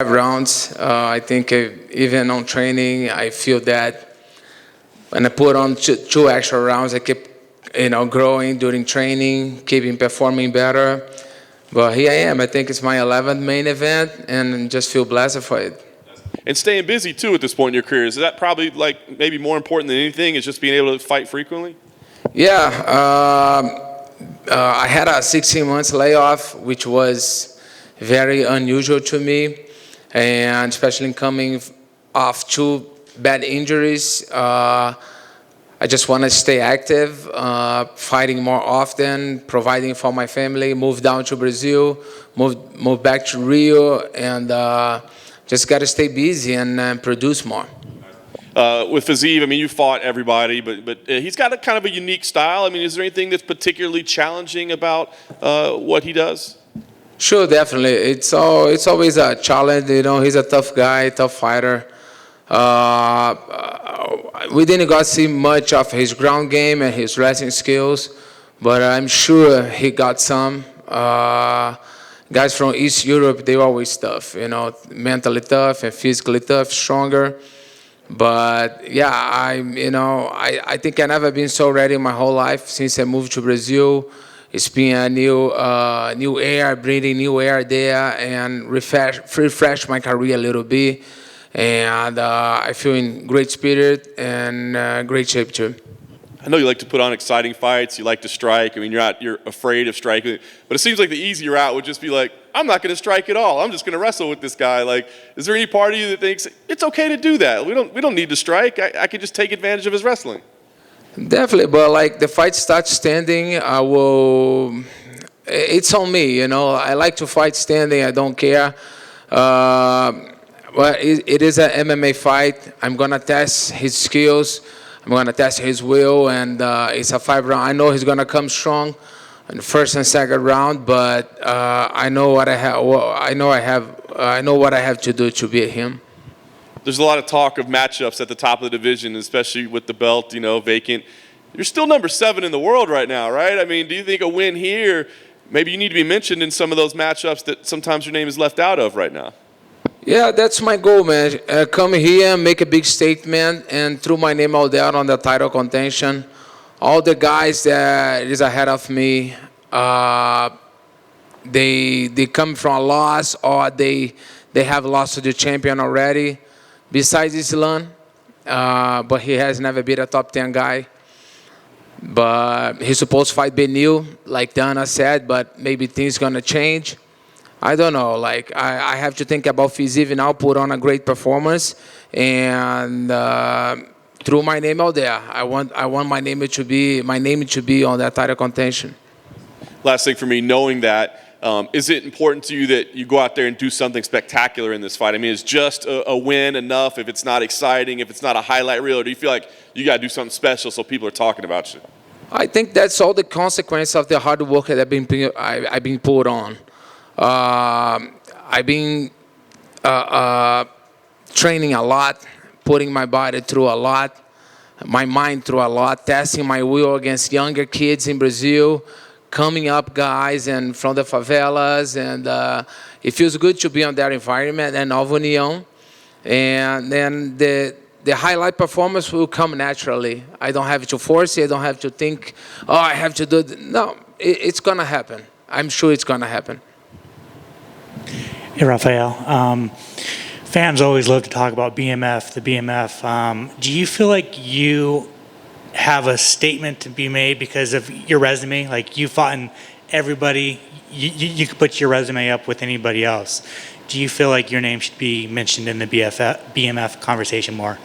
5 rounds. I think even on training, I feel that when I put on two extra rounds, I keep, growing during training, keeping performing better. But here I am. I think it's my 11th main event, and just feel blessed for it. And staying busy too at this point in your career, is that probably like maybe more important than anything? Is just being able to fight frequently? Yeah, I had a 16 months layoff, which was very unusual to me, and especially coming off two bad injuries. I just want to stay active, fighting more often, providing for my family, move down to Brazil, move back to Rio, and just got to stay busy and produce more. With Fiziev, I mean, you fought everybody, but he's got a kind of a unique style. I mean, is there anything that's particularly challenging about what he does? Sure, definitely. It's always a challenge. He's a tough guy, tough fighter. We didn't got to see much of his ground game and his wrestling skills, but I'm sure he got some. Guys from East Europe, they're always tough, mentally tough and physically tough, stronger. But yeah, I think I've never been so ready in my whole life since I moved to Brazil. It's been a new air, breathing new air there, and refresh my career a little bit. And I feel in great spirit and great shape too. I know you like to put on exciting fights. You like to strike. I mean, you're afraid of striking, but it seems like the easier route would just be like, I'm not going to strike at all. I'm just going to wrestle with this guy. Like, is there any part of you that thinks it's okay to do that? We don't need to strike. I could just take advantage of his wrestling. Definitely, but like the fight starts standing, I will. It's on me, I like to fight standing. I don't care. But it is an MMA fight. I'm gonna test his skills. I'm gonna test his will, and it's a 5 round. I know he's gonna come strong in the first and second round, but I know what I have. I know what I have to do to beat him. There's a lot of talk of matchups at the top of the division, especially with the belt, vacant. You're still number 7 in the world right now, right? I mean, do you think a win here, maybe you need to be mentioned in some of those matchups that sometimes your name is left out of right now? Yeah, that's my goal, man. Come here, make a big statement, and throw my name out there on the title contention. All the guys that is ahead of me, they come from a loss, or they have lost to the champion already. Besides Islam, but he has never beat a top 10 guy. But he's supposed to fight Benil, like Dana said, but maybe things gonna change. I don't know. Like I have to think about Fiziev now, put on a great performance, and throw my name out there. I want my name to be on that title contention. Last thing for me, knowing that, is it important to you that you go out there and do something spectacular in this fight? I mean, is just a win enough if it's not exciting, if it's not a highlight reel, or do you feel like you got to do something special so people are talking about you? I think that's all the consequence of the hard work that I've been put on. I've been training a lot, putting my body through a lot, my mind through a lot, testing my will against younger kids in Brazil, coming up guys and from the favelas, and it feels good to be on that environment and Nova União. And then the highlight performance will come naturally. I don't have to force it. I don't have to think, I have to do it. No, it's going to happen. I'm sure it's going to happen. Hey, Rafael. Fans always love to talk about BMF, the BMF. Do you feel like you have a statement to be made because of your resume? Like, you fought in everybody. You could put your resume up with anybody else. Do you feel like your name should be mentioned in the BMF conversation more?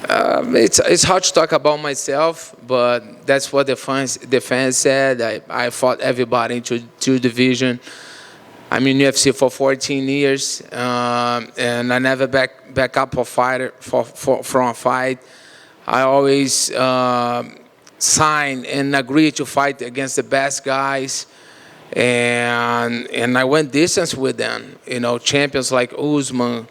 It's hard to talk about myself, but that's what the fans said. I fought everybody into two division. I'm in UFC for 14 years, and I never back up from a fight. I always sign and agree to fight against the best guys, and I went distance with them. Champions like Usman,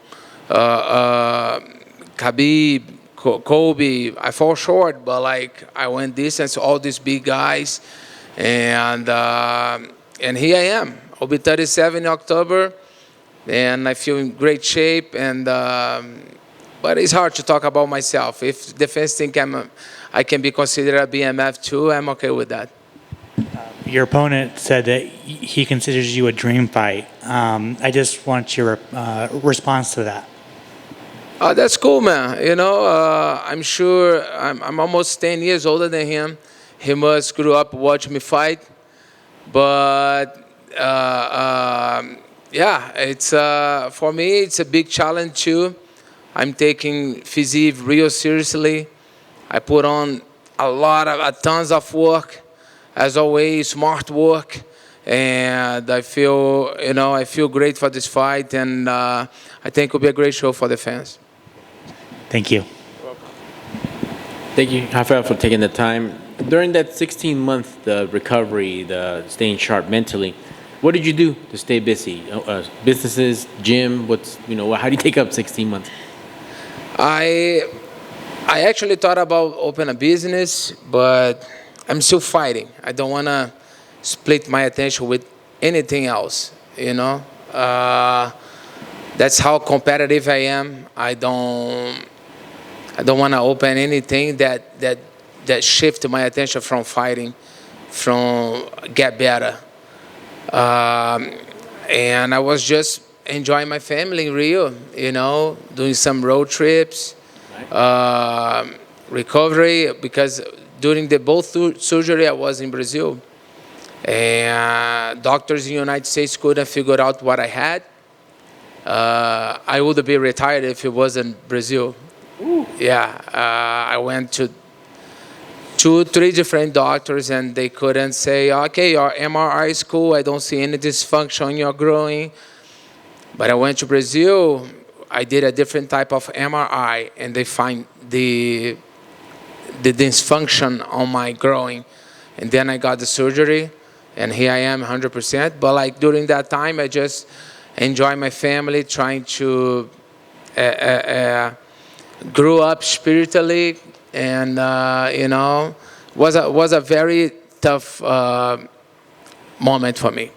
Khabib, Kobe. I fall short, but I went distance to all these big guys, and here I am. I'll be 37 in October. and I feel in great shape. And but it's hard to talk about myself. If the fans think I can be considered a BMF too, I'm okay with that. Your opponent said that he considers you a dream fight. I just want your response to that. That's cool, man. You know, I'm sure I'm almost 10 years older than him. He must grew up watching me fight. But yeah, it's for me, it's a big challenge too. I'm taking physique real seriously. I put on tons of work, as always, smart work, and I feel great for this fight, and I think it'll be a great show for the fans. Thank you. Thank you, Rafael, for taking the time. During that 16-month recovery, the staying sharp mentally, what did you do to stay busy? Businesses, gym, how do you take up 16 months? I actually thought about opening a business, but I'm still fighting. I don't want to split my attention with anything else, you know. That's how competitive I am. I don't want to open anything that shift my attention from fighting, from get better. And I was just enjoying my family in Rio, you know, doing some road trips, recovery, because during the both surgery I was in Brazil, and doctors in the United States couldn't figure out what I had. I would be retired if it wasn't Brazil. Ooh. Yeah, I went to 3 different doctors, and they couldn't say, okay, your MRI is cool, I don't see any dysfunction in your groin. But I went to Brazil, I did a different type of MRI, and they find the dysfunction on my groin. And then I got the surgery, and here I am 100%. But like during that time, I just enjoy my family, trying to grew up spiritually, and was a very tough moment for me.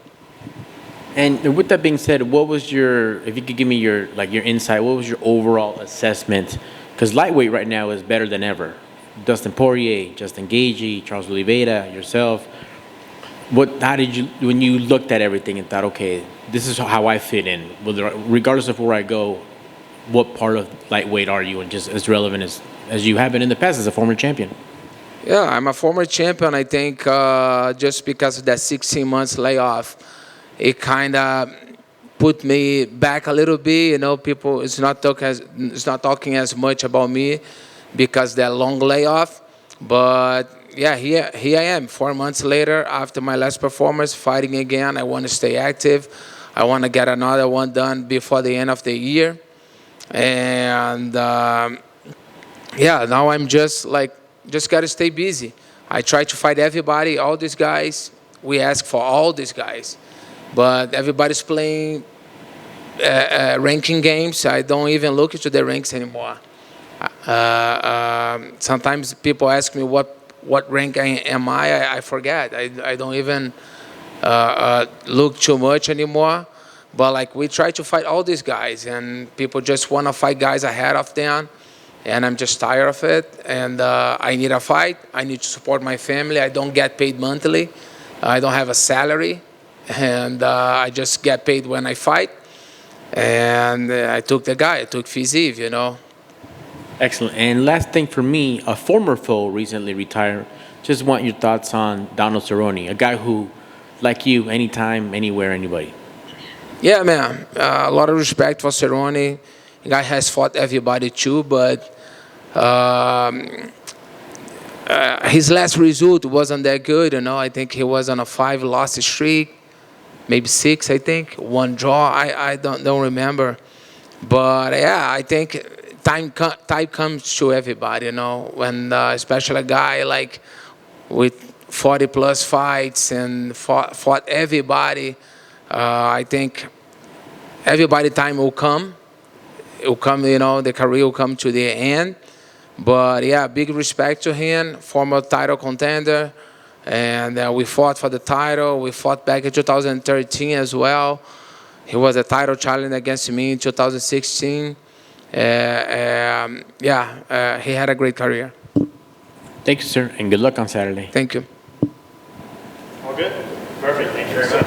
And with that being said, what was if you could give me your insight, what was your overall assessment? Because lightweight right now is better than ever. Dustin Poirier, Justin Gaethje, Charles Oliveira, yourself. How did you, when you looked at everything and thought, okay, this is how I fit in, regardless of where I go, what part of lightweight are you, and just as relevant as you have been in the past as a former champion? Yeah, I'm a former champion. I think just because of that 16 months layoff, it kind of put me back a little bit. You know, people it's not talking as much about me because that long layoff. But yeah, here I am 4 months later after my last performance, fighting again. I want to stay active. I want to get another one done before the end of the year. And yeah, now I'm just got to stay busy. I try to fight everybody, all these guys. We ask for all these guys. But everybody's playing ranking games. I don't even look into the ranks anymore. Sometimes people ask me what rank am I. I forget. I don't even look too much anymore. But like we try to fight all these guys, and people just want to fight guys ahead of them, and I'm just tired of it. And I need a fight. I need to support my family. I don't get paid monthly. I don't have a salary, and I just get paid when I fight. And I took Fiziv, you know. Excellent. And last thing for me, a former foe recently retired. Just want your thoughts on Donald Cerrone, a guy who, like you, anytime, anywhere, anybody. Yeah, man. A lot of respect for Cerrone. The guy has fought everybody too, but his last result wasn't that good. You know, I think he was on a 5-loss streak, maybe 6. I think 1 draw. I don't remember, but yeah, I think time comes to everybody. You know, when especially a guy like with 40+ fights and fought everybody. I think everybody time will come. It will come, you know, the career will come to the end. But yeah, big respect to him, former title contender. And we fought for the title. We fought back in 2013 as well. He was a title challenge against me in 2016. He had a great career. Thank you, sir, and good luck on Saturday. Thank you. All good? Perfect. Thank you very much.